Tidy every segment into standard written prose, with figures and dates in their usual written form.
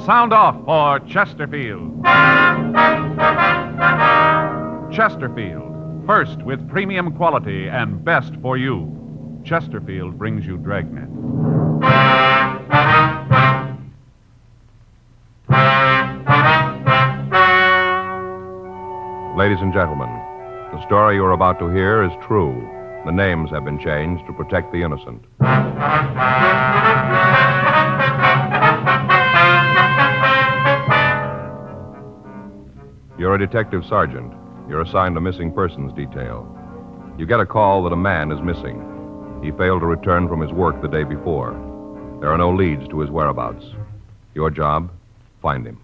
sound off for Chesterfield. Chesterfield, first with premium quality and best for you. Chesterfield brings you Dragnet. Ladies and gentlemen, the story you're about to hear is true. The names have been changed to protect the innocent. You're a detective sergeant. You're assigned a missing persons detail. You get a call that a man is missing. He failed to return from his work the day before. There are no leads to his whereabouts. Your job, find him.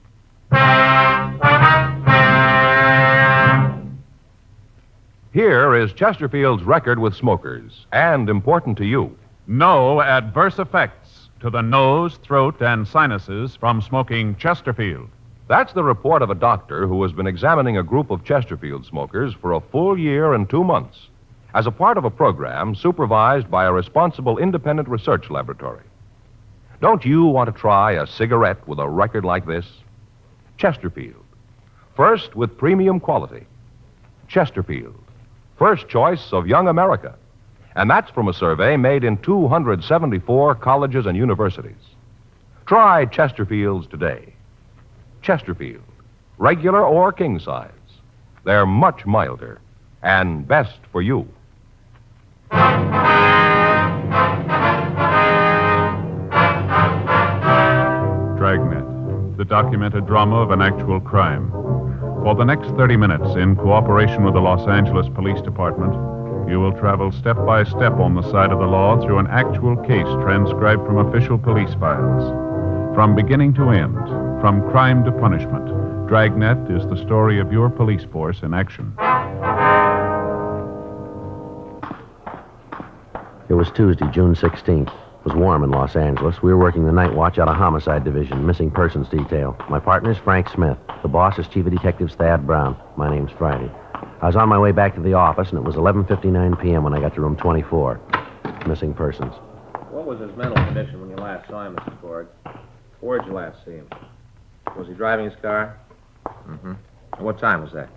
Here is Chesterfield's record with smokers, and important to you. No adverse effects to the nose, throat, and sinuses from smoking Chesterfield. That's the report of a doctor who has been examining a group of Chesterfield smokers for a full year and 2 months as a part of a program supervised by a responsible independent research laboratory. Don't you want to try a cigarette with a record like this? Chesterfield, first with premium quality. Chesterfield, first choice of young America. And that's from a survey made in 274 colleges and universities. Try Chesterfields today. Chesterfield, regular or king size. They're much milder and best for you. Dragnet, the documented drama of an actual crime. For the next 30 minutes, in cooperation with the Los Angeles Police Department, you will travel step by step on the side of the law through an actual case transcribed from official police files. From beginning to end, from crime to punishment, Dragnet is the story of your police force in action. It was Tuesday, June 16th. It was warm in Los Angeles. We were working the night watch out of Homicide Division, missing persons detail. My partner's Frank Smith. The boss is Chief of Detectives Thad Brown. My name's Friday. I was on my way back to the office, and it was 11:59 p.m. when I got to room 24. Missing persons. What was his mental condition when you last saw him, Mrs. Borg? Where'd you last see him? Was he driving his car? Mm-hmm. And what time was that?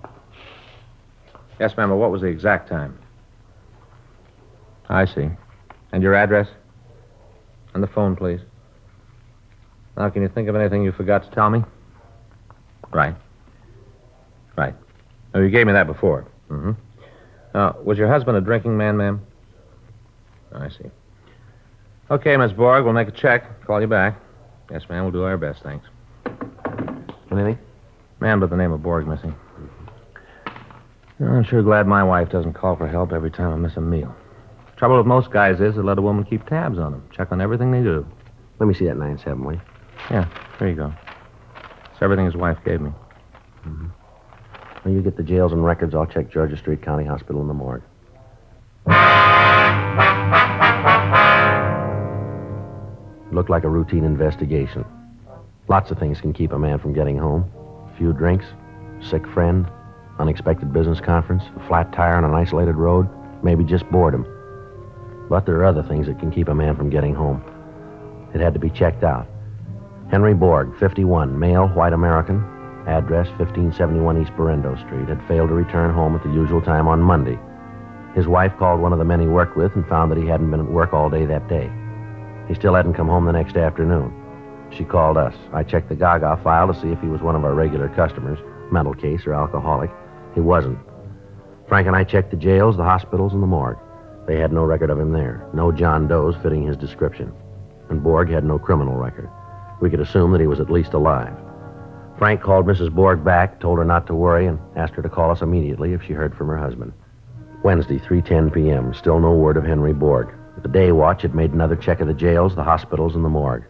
Yes, ma'am, but what was the exact time? I see. And your address? And the phone, please. Now, can you think of anything you forgot to tell me? Right. Right. Oh, you gave me that before. Mm-hmm. Was your husband a drinking man, ma'am? I see. Okay, Miss Borg, we'll make a check. Call you back. Yes, ma'am, we'll do our best, thanks. Anything? Man by the name of Borg missing. I'm sure glad my wife doesn't call for help every time I miss a meal. Trouble with most guys is they let a woman keep tabs on them, check on everything they do. Let me see that 9-7, will you? Yeah, there you go. It's everything his wife gave me. Mm-hmm. When you get the jails and records, I'll check Georgia Street County Hospital in the morgue. It looked like a routine investigation. Lots of things can keep a man from getting home. A few drinks, sick friend, unexpected business conference, a flat tire on an isolated road, maybe just boredom. But there are other things that can keep a man from getting home. It had to be checked out. Henry Borg, 51, male, white American, address 1571 East Berendo Street, had failed to return home at the usual time on Monday. His wife called one of the men he worked with and found that he hadn't been at work all day that day. He still hadn't come home the next afternoon. She called us. I checked the Gaga file to see if he was one of our regular customers, mental case or alcoholic. He wasn't. Frank and I checked the jails, the hospitals, and the morgue. They had no record of him there. No John Does fitting his description. And Borg had no criminal record. We could assume that he was at least alive. Frank called Mrs. Borg back, told her not to worry, and asked her to call us immediately if she heard from her husband. Wednesday, 3:10 p.m., still no word of Henry Borg. The day watch had made another check of the jails, the hospitals, and the morgue.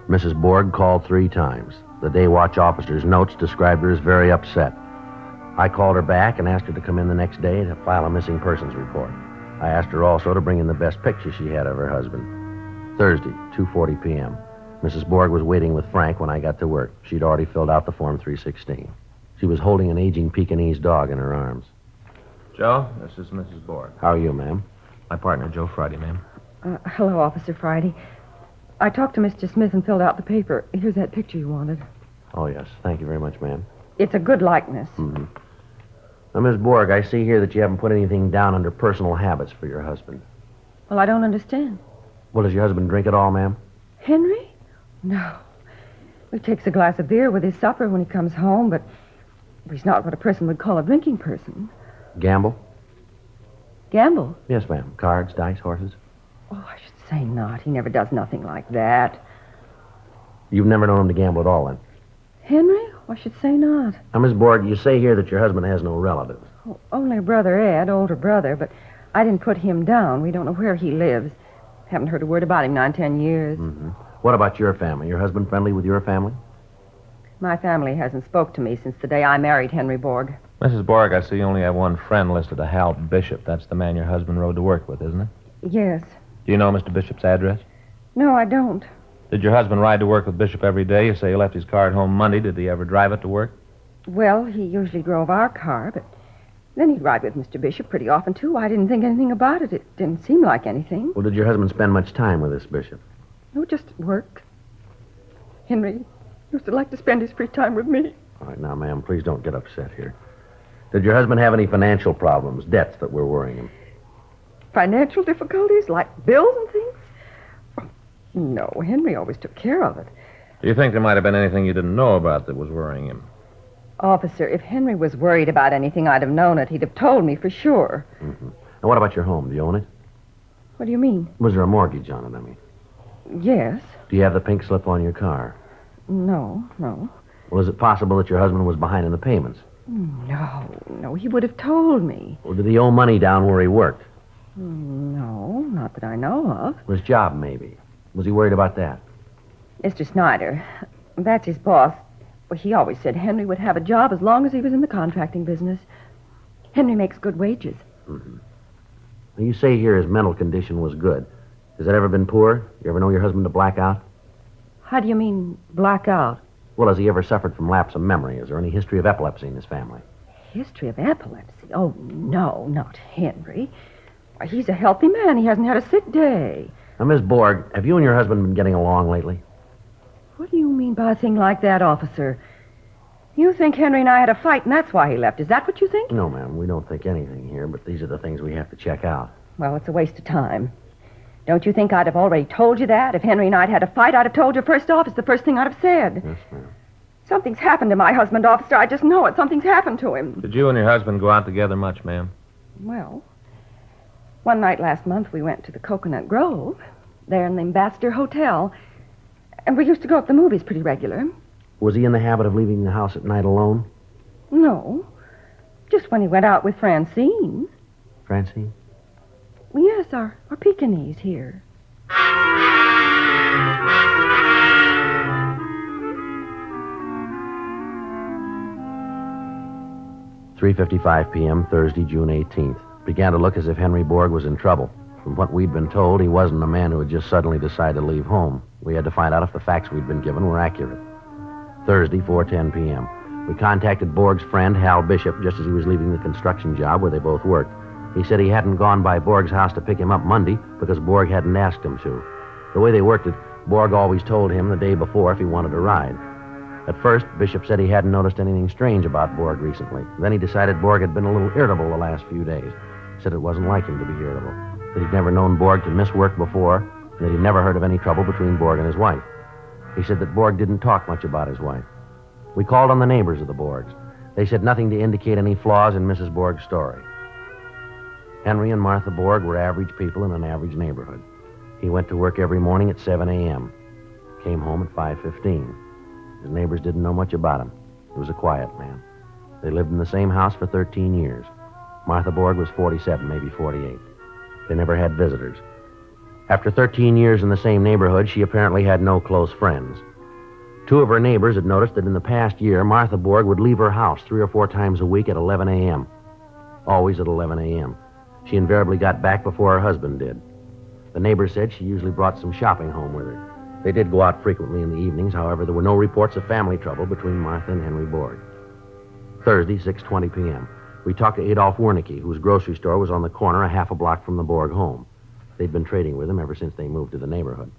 Mrs. Borg called 3 times. The day watch officer's notes described her as very upset. I called her back and asked her to come in the next day to file a missing persons report. I asked her also to bring in the best picture she had of her husband. Thursday, 2:40 p.m. Mrs. Borg was waiting with Frank when I got to work. She'd already filled out the Form 316. She was holding an aging Pekingese dog in her arms. Joe, this is Mrs. Borg. How are you, ma'am? My partner, Joe Friday, ma'am. Hello, Officer Friday. I talked to Mr. Smith and filled out the paper. Here's that picture you wanted. Oh, yes. Thank you very much, ma'am. It's a good likeness. Mm-hmm. Now, Miss Borg, I see here that you haven't put anything down under personal habits for your husband. Well, I don't understand. Well, does your husband drink at all, ma'am? Henry? No. He takes a glass of beer with his supper when he comes home, but he's not what a person would call a drinking person. Gamble? Gamble? Yes, ma'am. Cards, dice, horses? Oh, I should say not. He never does nothing like that. You've never known him to gamble at all, then? Henry? I should say not. Now, Miss Borg, you say here that your husband has no relatives. Oh, only brother Ed, older brother, but I didn't put him down. We don't know where he lives. Haven't heard a word about him 9-10 years. Mm-hmm. What about your family? Your husband friendly with your family? My family hasn't spoke to me since the day I married Henry Borg. Mrs. Borg, I see you only have one friend listed, a Hal Bishop. That's the man your husband rode to work with, isn't it? Yes. Do you know Mr. Bishop's address? No, I don't. Did your husband ride to work with Bishop every day? You say he left his car at home Monday. Did he ever drive it to work? Well, he usually drove our car, but then he'd ride with Mr. Bishop pretty often, too. I didn't think anything about it. It didn't seem like anything. Well, did your husband spend much time with this Bishop? No, just work. Henry used to like to spend his free time with me. All right, now, ma'am, please don't get upset here. Did your husband have any financial problems, debts that were worrying him? Financial difficulties, like bills and things? Oh, no, Henry always took care of it. Do you think there might have been anything you didn't know about that was worrying him? Officer, if Henry was worried about anything, I'd have known it. He'd have told me for sure. Mm-hmm. Now, what about your home? Do you own it? What do you mean? Was there a mortgage on it, I mean? Yes. Do you have the pink slip on your car? No. Well, is it possible that your husband was behind in the payments? No, he would have told me. Or did he owe money down where he worked? No, not that I know of. His job, maybe. Was he worried about that? Mr. Snyder, that's his boss. Well, he always said Henry would have a job as long as he was in the contracting business. Henry makes good wages. Mm-hmm. Now, you say here his mental condition was good. Has that ever been poor? You ever know your husband to black out? How do you mean, black out? Well, has he ever suffered from lapse of memory? Is there any history of epilepsy in his family? History of epilepsy? Oh, no, not Henry. Why, he's a healthy man. He hasn't had a sick day. Now, Miss Borg, have you and your husband been getting along lately? What do you mean by a thing like that, officer? You think Henry and I had a fight, and that's why he left. Is that what you think? No, ma'am. We don't think anything here, but these are the things we have to check out. Well, it's a waste of time. Don't you think I'd have already told you that? If Henry and I'd had a fight, I'd have told you first off. It's the first thing I'd have said. Yes, ma'am. Something's happened to my husband, officer. I just know it. Something's happened to him. Did you and your husband go out together much, ma'am? Well, one night last month we went to the Coconut Grove, there in the Ambassador Hotel, and we used to go to the movies pretty regular. Was he in the habit of leaving the house at night alone? No, just when he went out with Francine. Francine? Yes, our Pekingese here. 3:55 p.m., Thursday, June 18th. Began to look as if Henry Borg was in trouble. From what we'd been told, he wasn't a man who had just suddenly decided to leave home. We had to find out if the facts we'd been given were accurate. Thursday, 4:10 p.m. We contacted Borg's friend, Hal Bishop, just as he was leaving the construction job where they both worked. He said he hadn't gone by Borg's house to pick him up Monday because Borg hadn't asked him to. The way they worked it, Borg always told him the day before if he wanted a ride. At first, Bishop said he hadn't noticed anything strange about Borg recently. Then he decided Borg had been a little irritable the last few days. Said it wasn't like him to be irritable. That he'd never known Borg to miss work before, and that he'd never heard of any trouble between Borg and his wife. He said that Borg didn't talk much about his wife. We called on the neighbors of the Borgs. They said nothing to indicate any flaws in Mrs. Borg's story. Henry and Martha Borg were average people in an average neighborhood. He went to work every morning at 7 a.m. Came home at 5:15. His neighbors didn't know much about him. He was a quiet man. They lived in the same house for 13 years. Martha Borg was 47, maybe 48. They never had visitors. After 13 years in the same neighborhood, she apparently had no close friends. Two of her neighbors had noticed that in the past year, Martha Borg would leave her house 3 or 4 times a week at 11 a.m. Always at 11 a.m. She invariably got back before her husband did. The neighbors said she usually brought some shopping home with her. They did go out frequently in the evenings. However, there were no reports of family trouble between Martha and Henry Borg. Thursday, 6:20 p.m. We talked to Adolph Wernicke, whose grocery store was on the corner a half a block from the Borg home. They'd been trading with him ever since they moved to the neighborhood.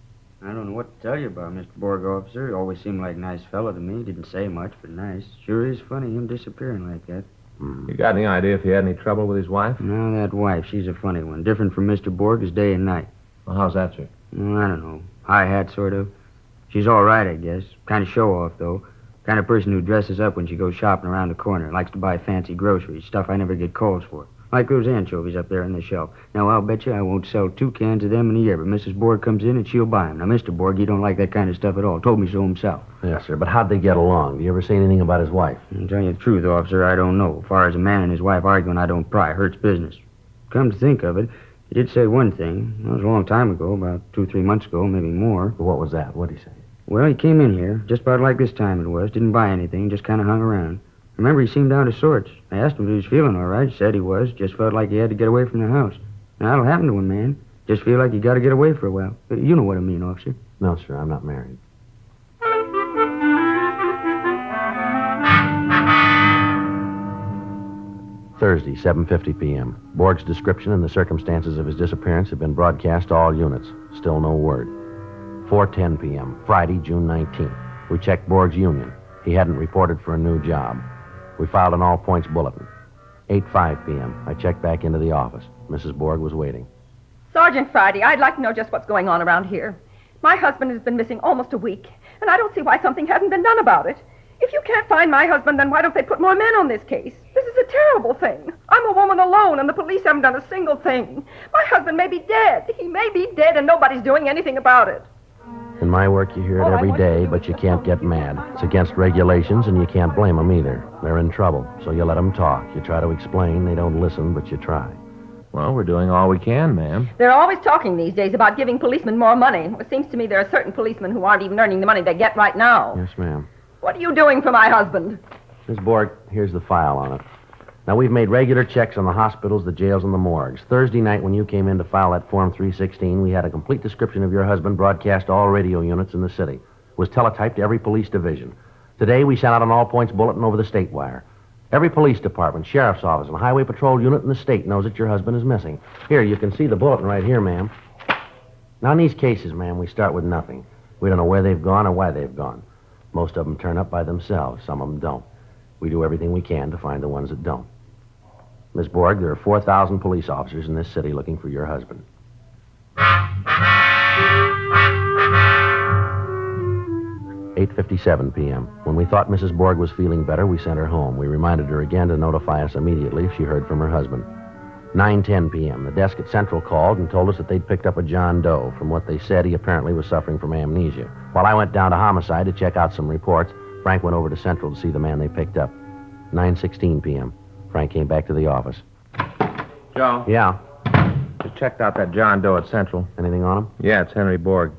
I don't know what to tell you about Mr. Borg, officer. He always seemed like a nice fellow to me. Didn't say much, but nice. Sure is funny, him disappearing like that. You got any idea if he had any trouble with his wife? No, that wife, she's a funny one. Different from Mr. Borg as day and night. Well, how's that, sir? Well, I don't know. High hat, sort of. She's all right, I guess. Kind of show-off, though. Kind of person who dresses up when she goes shopping around the corner. Likes to buy fancy groceries, stuff I never get calls for. Like those anchovies up there on the shelf. Now, I'll bet you I won't sell 2 cans of them in a year, but Mrs. Borg comes in and she'll buy them. Now, Mr. Borg, he don't like that kind of stuff at all. Told me so himself. Yes, sir, but how'd they get along? Do you ever say anything about his wife? To tell you the truth, officer, I don't know. As far as a man and his wife arguing, I don't pry. Hurts business. Come to think of it, he did say one thing. That was a long time ago, about 2-3 months ago, maybe more. What was that? What'd he say? Well, he came in here, just about like this time it was. Didn't buy anything, just kind of hung around. Remember, he seemed out of sorts. I asked him if he was feeling all right. He said he was. Just felt like he had to get away from the house. Now, that'll happen to a man. Just feel like you got to get away for a while. You know what I mean, officer. No, sir, I'm not married. Thursday, 7:50 p.m. Borg's description and the circumstances of his disappearance have been broadcast to all units. Still no word. 4:10 p.m., Friday, June 19th. We checked Borg's union. He hadn't reported for a new job. We filed an all-points bulletin. 8:05 p.m., I checked back into the office. Mrs. Borg was waiting. Sergeant Friday, I'd like to know just what's going on around here. My husband has been missing almost a week, and I don't see why something hasn't been done about it. If you can't find my husband, then why don't they put more men on this case? This is a terrible thing. I'm a woman alone, and the police haven't done a single thing. My husband may be dead. He may be dead, and nobody's doing anything about it. In my work, you hear it every day, but you can't get mad. It's against regulations, and you can't blame them either. They're in trouble, so you let them talk. You try to explain. They don't listen, but you try. Well, we're doing all we can, ma'am. They're always talking these days about giving policemen more money. It seems to me there are certain policemen who aren't even earning the money they get right now. Yes, ma'am. What are you doing for my husband? Miss Borg, here's the file on it. Now, we've made regular checks on the hospitals, the jails, and the morgues. Thursday night, when you came in to file that Form 316, we had a complete description of your husband broadcast to all radio units in the city. It was teletyped to every police division. Today, we sent out an all-points bulletin over the state wire. Every police department, sheriff's office, and highway patrol unit in the state knows that your husband is missing. Here, you can see the bulletin right here, ma'am. Now, in these cases, ma'am, we start with nothing. We don't know where they've gone or why they've gone. Most of them turn up by themselves. Some of them don't. We do everything we can to find the ones that don't. Miss Borg, there are 4,000 police officers in this city looking for your husband. 8:57 p.m. When we thought Mrs. Borg was feeling better, we sent her home. We reminded her again to notify us immediately if she heard from her husband. 9:10 p.m. The desk at Central called and told us that they'd picked up a John Doe. From what they said, he apparently was suffering from amnesia. While I went down to Homicide to check out some reports, Frank went over to Central to see the man they picked up. 9:16 p.m. Frank came back to the office. Joe? Yeah? Just checked out that John Doe at Central. Anything on him? Yeah, it's Henry Borg.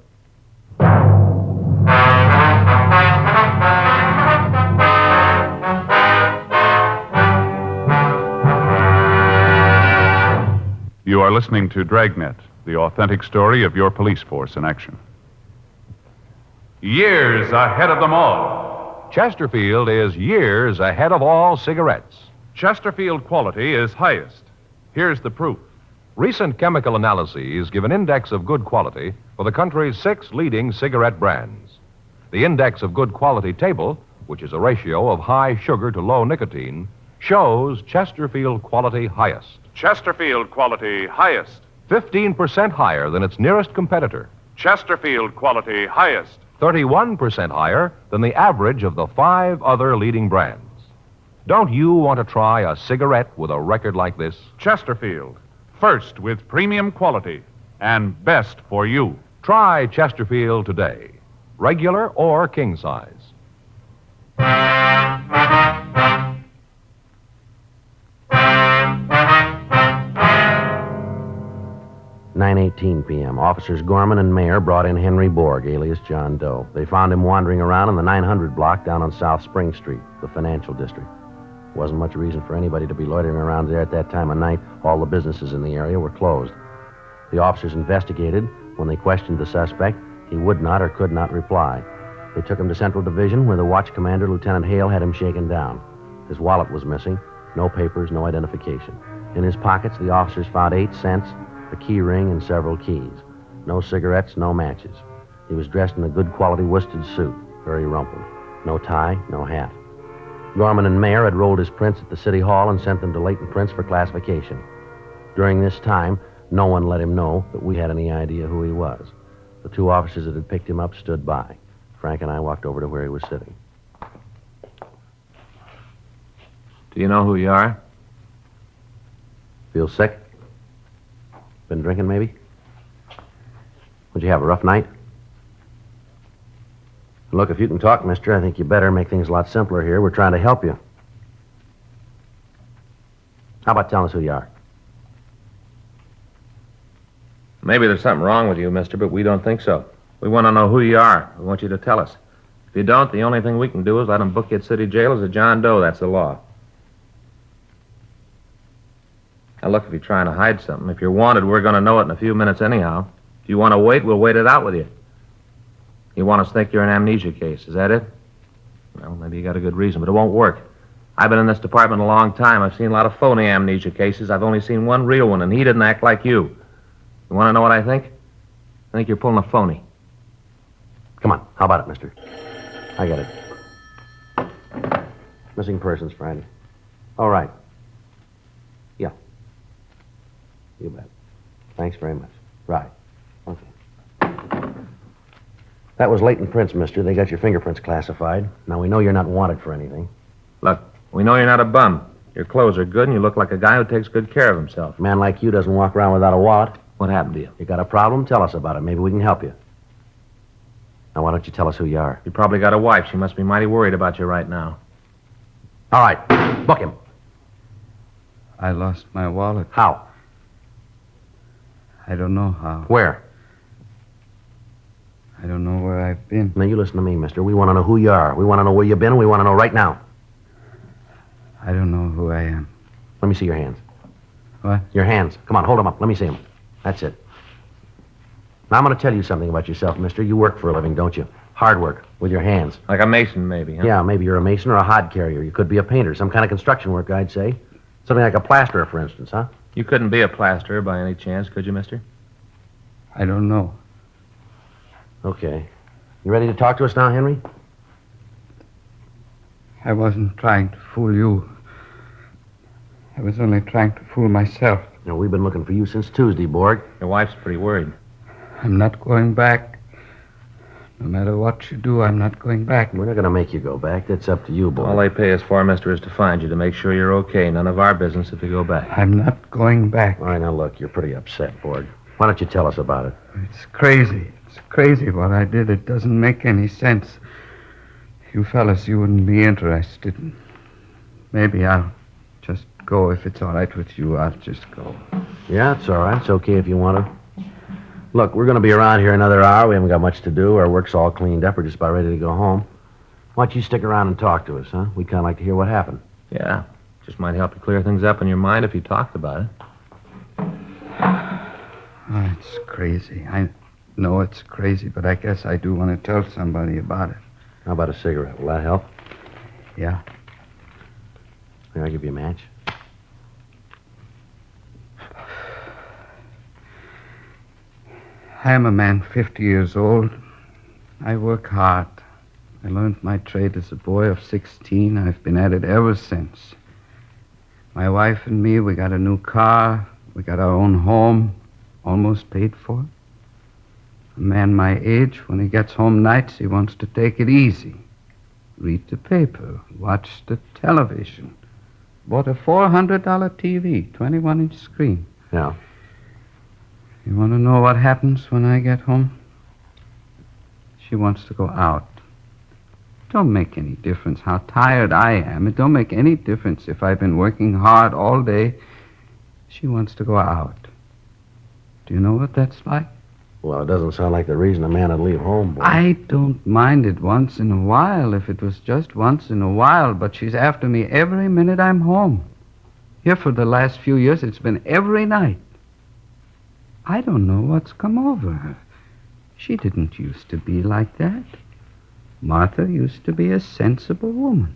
You are listening to Dragnet, the authentic story of your police force in action. Years ahead of them all. Chesterfield is years ahead of all cigarettes. Chesterfield quality is highest. Here's the proof. Recent chemical analyses give an index of good quality for the country's 6 leading cigarette brands. The index of good quality table, which is a ratio of high sugar to low nicotine, shows Chesterfield quality highest. Chesterfield quality highest. 15% higher than its nearest competitor. Chesterfield quality highest. 31% higher than the average of the 5 other leading brands. Don't you want to try a cigarette with a record like this? Chesterfield, first with premium quality and best for you. Try Chesterfield today, regular or king size. 9:18 p.m. Officers Gorman and Mayer brought in Henry Borg, alias John Doe. They found him wandering around in the 900 block down on South Spring Street, the financial district. Wasn't much reason for anybody to be loitering around there at that time of night. All the businesses in the area were closed. The officers investigated. When they questioned the suspect, he would not or could not reply. They took him to Central Division, where the watch commander, Lieutenant Hale, had him shaken down. His wallet was missing. No papers, no identification. In his pockets, the officers found 8 cents, a key ring, and several keys. No cigarettes, no matches. He was dressed in a good quality worsted suit, very rumpled. No tie, no hat. Gorman and Mayer had rolled his prints at the city hall and sent them to latent prints for classification. During this time, no one let him know that we had any idea who he was. The two officers that had picked him up stood by. Frank and I walked over to where he was sitting. Do you know who you are? Feel sick? Been drinking, maybe? Would you have a rough night? Look, if you can talk, mister, I think you better make things a lot simpler here. We're trying to help you. How about telling us who you are? Maybe there's something wrong with you, mister, but we don't think so. We want to know who you are. We want you to tell us. If you don't, the only thing we can do is let them book you at city jail as a John Doe. That's the law. Now, look, if you're trying to hide something, if you're wanted, we're going to know it in a few minutes anyhow. If you want to wait, we'll wait it out with you. You want us to think you're an amnesia case, is that it? Well, maybe you got a good reason, but it won't work. I've been in this department a long time. I've seen a lot of phony amnesia cases. I've only seen one real one, and he didn't act like you. You want to know what I think? I think you're pulling a phony. Come on, how about it, mister? I get it. Missing persons, Friday. All right. Yeah. You bet. Thanks very much. Right. Okay. That was latent prints, mister. They got your fingerprints classified. Now, we know you're not wanted for anything. Look, we know you're not a bum. Your clothes are good, and you look like a guy who takes good care of himself. A man like you doesn't walk around without a wallet. What happened to you? You got a problem? Tell us about it. Maybe we can help you. Now, why don't you tell us who you are? You probably got a wife. She must be mighty worried about you right now. All right. Book him. I lost my wallet. How? I don't know how. Where? I don't know where I've been. Now, you listen to me, mister. We want to know who you are. We want to know where you've been, and we want to know right now. I don't know who I am. Let me see your hands. What? Your hands. Come on, hold them up. Let me see them. That's it. Now, I'm going to tell you something about yourself, mister. You work for a living, don't you? Hard work, with your hands. Like a mason, maybe, huh? Yeah, maybe you're a mason or a hod carrier. You could be a painter, some kind of construction work, I'd say. Something like a plasterer, for instance, huh? You couldn't be a plasterer by any chance, could you, mister? I don't know. Okay. You ready to talk to us now, Henry? I wasn't trying to fool you. I was only trying to fool myself. You know, we've been looking for you since Tuesday, Borg. Your wife's pretty worried. I'm not going back. No matter what you do, I'm not going back. We're not going to make you go back. That's up to you, Borg. All they pay us for, mister, is to find you, to make sure you're okay. None of our business if you go back. I'm not going back. All right, now look, you're pretty upset, Borg. Why don't you tell us about it? It's crazy. It's crazy what I did. It doesn't make any sense. You fellas, you wouldn't be interested. Maybe I'll just go if it's all right with you. I'll just go. Yeah, it's all right. It's okay if you want to. Look, we're going to be around here another hour. We haven't got much to do. Our work's all cleaned up. We're just about ready to go home. Why don't you stick around and talk to us, huh? We'd kind of like to hear what happened. Yeah. Just might help you clear things up in your mind if you talked about it. Oh, it's crazy. I know it's crazy, but I guess I do want to tell somebody about it. How about a cigarette? Will that help? Yeah. Here, I'll give you a match. I am a man 50 years old. I work hard. I learned my trade as a boy of 16. I've been at it ever since. My wife and me, we got a new car. We got our own home, almost paid for. A man my age, when he gets home nights, he wants to take it easy. Read the paper, watch the television. Bought a $400 TV, 21-inch screen. Yeah. You want to know what happens when I get home? She wants to go out. It don't make any difference how tired I am. It don't make any difference if I've been working hard all day. She wants to go out. Do you know what that's like? Well, it doesn't sound like the reason a man would leave home, boy. I don't mind it once in a while, if it was just once in a while, but she's after me every minute I'm home. Here for the last few years, it's been every night. I don't know what's come over her. She didn't used to be like that. Martha used to be a sensible woman.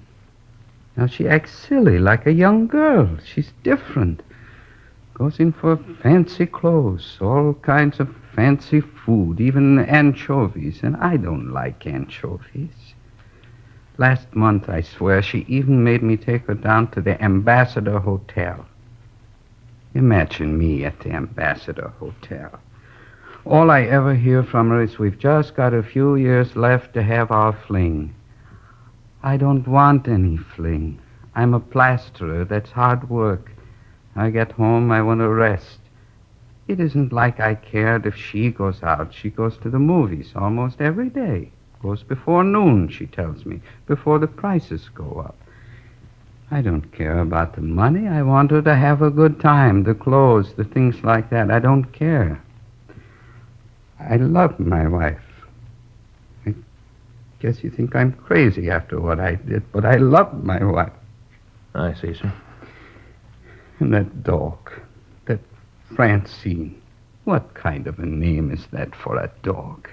Now she acts silly like a young girl. She's different. Goes in for fancy clothes, all kinds of fancy food, even anchovies, and I don't like anchovies. Last month, I swear, she even made me take her down to the Ambassador Hotel. Imagine me at the Ambassador Hotel. All I ever hear from her is we've just got a few years left to have our fling. I don't want any fling. I'm a plasterer. That's hard work. I get home, I want to rest. It isn't like I cared if she goes out. She goes to the movies almost every day. Goes before noon, she tells me, before the prices go up. I don't care about the money. I want her to have a good time, the clothes, the things like that. I don't care. I love my wife. I guess you think I'm crazy after what I did, but I love my wife. I see, sir. And that dog, that Francine, what kind of a name is that for a dog?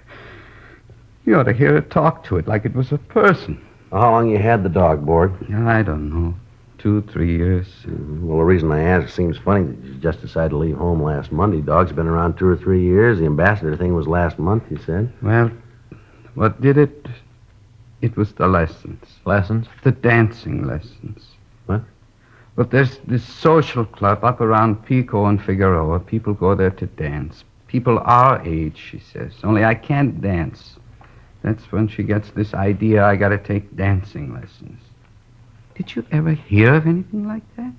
You ought to hear her talk to it like it was a person. How long you had the dog, Borg? I don't know. 2, 3 years. Well, the reason I ask, it seems funny that you just decided to leave home last Monday. Dog's been around 2 or 3 years. The ambassador thing was last month, you said. Well, what did it? It was the lessons. Lessons? The dancing lessons. What? But there's this social club up around Pico and Figueroa. People go there to dance. People our age, she says. Only I can't dance. That's when she gets this idea I gotta take dancing lessons. Did you ever hear of anything like that?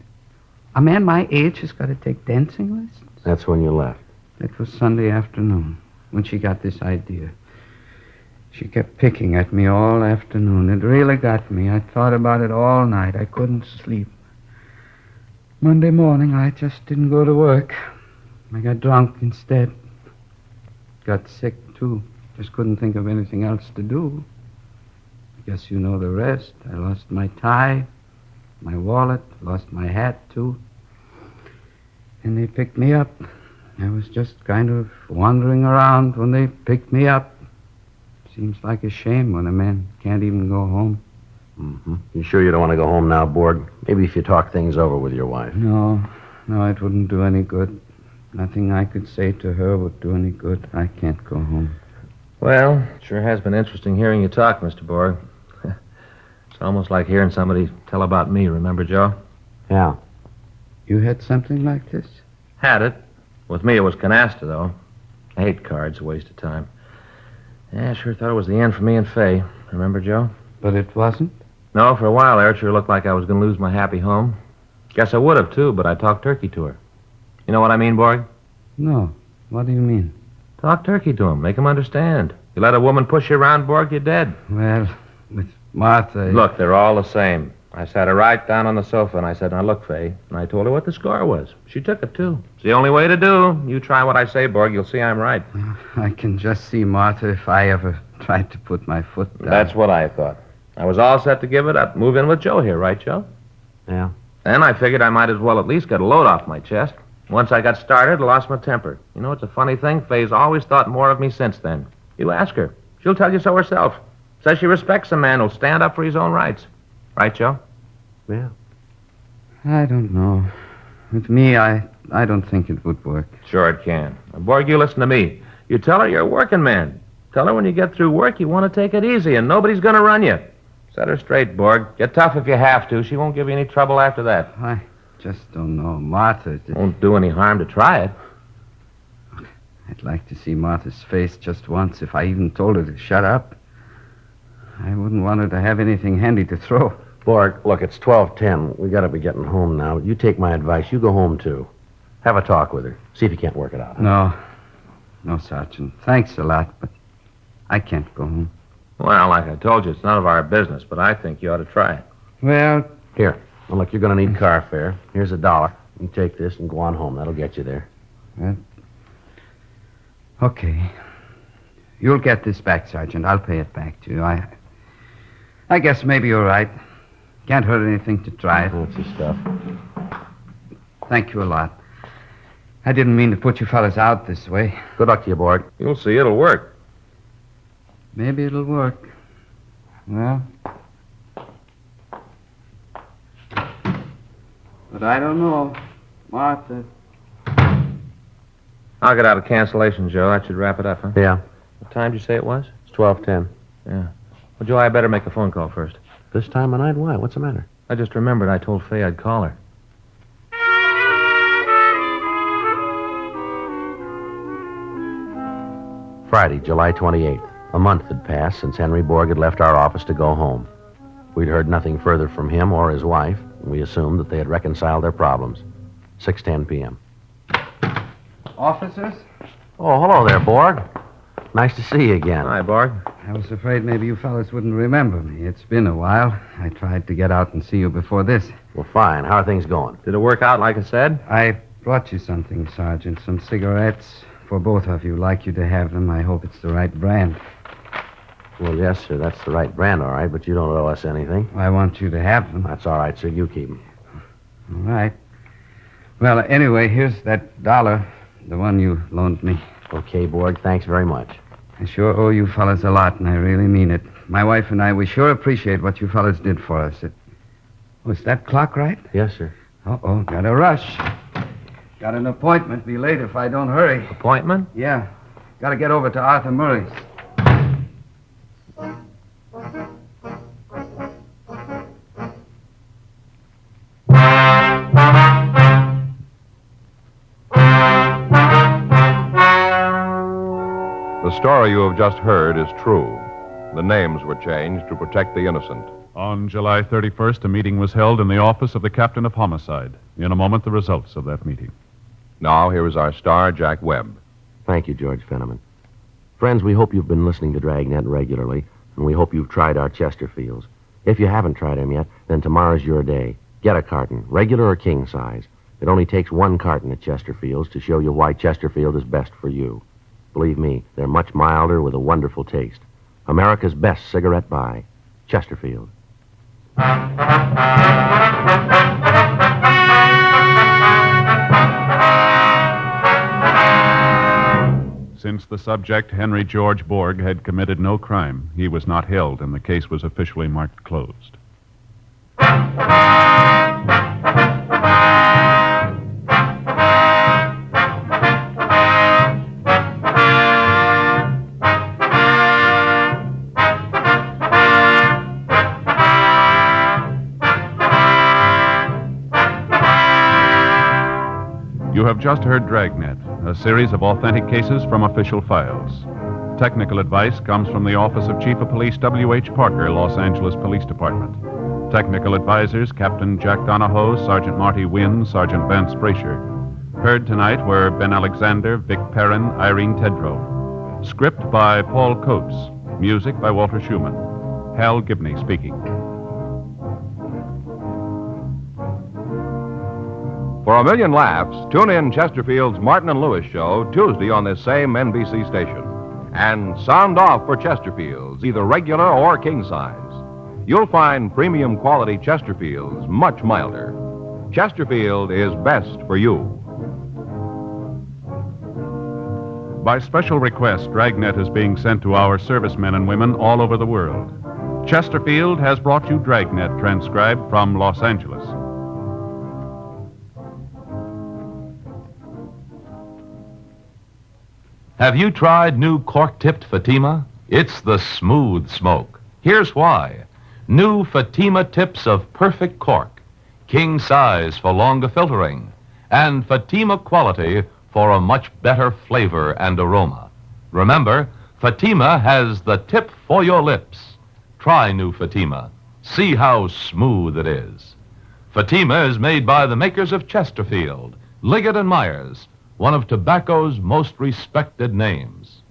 A man my age has got to take dancing lessons? That's when you left. That was Sunday afternoon, when she got this idea. She kept picking at me all afternoon. It really got me. I thought about it all night. I couldn't sleep. Monday morning, I just didn't go to work. I got drunk instead. Got sick, too. Just couldn't think of anything else to do. I guess you know the rest. I lost my tie, my wallet, lost my hat, too. And they picked me up. I was just kind of wandering around when they picked me up. Seems like a shame when a man can't even go home. Mm-hmm. You sure you don't want to go home now, Borg? Maybe if you talk things over with your wife. No, it wouldn't do any good. Nothing I could say to her would do any good. I can't go home. Well, it sure has been interesting hearing you talk, Mr. Borg. It's almost like hearing somebody tell about me, remember, Joe? Yeah. You had something like this? Had it. With me, it was canasta, though. I hate cards, a waste of time. Yeah, I sure thought it was the end for me and Fay. Remember, Joe? But it wasn't? No, for a while there, it sure looked like I was going to lose my happy home. Guess I would have, too, but I talked turkey to her. You know what I mean, Borg? No. What do you mean? Talk turkey to him. Make him understand. You let a woman push you around, Borg, you're dead. Well, with Martha... Look, they're all the same. I sat her right down on the sofa, and I said, now look, Fay. And I told her what the score was. She took it, too. It's the only way to do. You try what I say, Borg. You'll see I'm right. I can just see Martha if I ever tried to put my foot down. That's what I thought. I was all set to give it up. Move in with Joe here, right, Joe? Yeah. Then I figured I might as well at least get a load off my chest. Once I got started, I lost my temper. You know, it's a funny thing. Fay's always thought more of me since then. You ask her. She'll tell you so herself. Says she respects a man who'll stand up for his own rights. Right, Joe? Yeah. I don't know. With me, I don't think it would work. Sure it can. Now, Borg, you listen to me. You tell her you're a working man. Tell her when you get through work, you want to take it easy, and nobody's going to run you. Set her straight, Borg. Get tough if you have to. She won't give you any trouble after that. I just don't know. Martha... Won't do any harm to try it. I'd like to see Martha's face just once if I even told her to shut up. I wouldn't want her to have anything handy to throw. Borg, look, it's 12:10. We got to be getting home now. You take my advice. You go home, too. Have a talk with her. See if you can't work it out. No, Sergeant. Thanks a lot, but I can't go home. Well, like I told you, it's none of our business, but I think you ought to try it. Well... Here. Well, look, you're going to need car fare. Here's $1. You take this and go on home. That'll get you there. Okay. You'll get this back, Sergeant. I'll pay it back to you. I guess maybe you're right. Can't hurt anything to try it. That's the stuff. Thank you a lot. I didn't mean to put you fellas out this way. Good luck to you, Borg. You'll see it'll work. Maybe it'll work. Well... But I don't know. Martha... I'll get out a cancellation, Joe. That should wrap it up, huh? Yeah, What time did you say it was? it's 12:10. Yeah. Well, Joe, I better make a phone call first. This time of night? Why? What's the matter? I just remembered I told Faye I'd call her. Friday, July 28th. A month had passed since Henry Borg had left our office to go home. We'd heard nothing further from him or his wife, and we assumed that they had reconciled their problems. 6:10 p.m. Officers? Oh, hello there, Borg. Nice to see you again. Hi, Borg. I was afraid maybe you fellas wouldn't remember me. It's been a while. I tried to get out and see you before this. Well, fine. How are things going? Did it work out like I said? I brought you something, Sergeant. Some cigarettes for both of you. Like you to have them. I hope it's the right brand. Well, yes, sir. That's the right brand, all right, but you don't owe us anything. I want you to have them. That's all right, sir. You keep them. All right. Well, anyway, here's that $1, the one you loaned me. Okay, Borg. Thanks very much. I sure owe you fellas a lot, and I really mean it. My wife and I, we sure appreciate what you fellas did for us. Oh, is that clock right? Yes, sir. Uh-oh, gotta rush. Got an appointment. Be late if I don't hurry. Appointment? Yeah. Gotta get over to Arthur Murray's. The story you have just heard is true. The names were changed to protect the innocent. On July 31st, a meeting was held in the office of the captain of homicide. In a moment, the results of that meeting. Now, here is our star, Jack Webb. Thank you, George Fenneman. Friends, we hope you've been listening to Dragnet regularly, and we hope you've tried our Chesterfields. If you haven't tried them yet, then tomorrow's your day. Get a carton, regular or king size. It only takes one carton at Chesterfield's to show you why Chesterfield is best for you. Believe me, they're much milder with a wonderful taste. America's best cigarette buy, Chesterfield. Since the subject, Henry George Borg, had committed no crime, he was not held, and the case was officially marked closed. You have just heard Dragnet, a series of authentic cases from official files. Technical advice comes from the Office of Chief of Police W.H. Parker, Los Angeles Police Department. Technical advisors Captain Jack Donahoe, Sergeant Marty Wynn, Sergeant Vance Brasher. Heard tonight were Ben Alexander, Vic Perrin, Irene Tedrow. Script by Paul Coates. Music by Walter Schumann. Hal Gibney speaking. For a million laughs, tune in Chesterfield's Martin and Lewis show Tuesday on this same NBC station. And sound off for Chesterfield's, either regular or king size. You'll find premium quality Chesterfield's much milder. Chesterfield is best for you. By special request, Dragnet is being sent to our servicemen and women all over the world. Chesterfield has brought you Dragnet, transcribed from Los Angeles. Have you tried new cork-tipped Fatima? It's the smooth smoke. Here's why. New Fatima tips of perfect cork, king size for longer filtering, and Fatima quality for a much better flavor and aroma. Remember, Fatima has the tip for your lips. Try new Fatima. See how smooth it is. Fatima is made by the makers of Chesterfield, Liggett and Myers, one of tobacco's most respected names.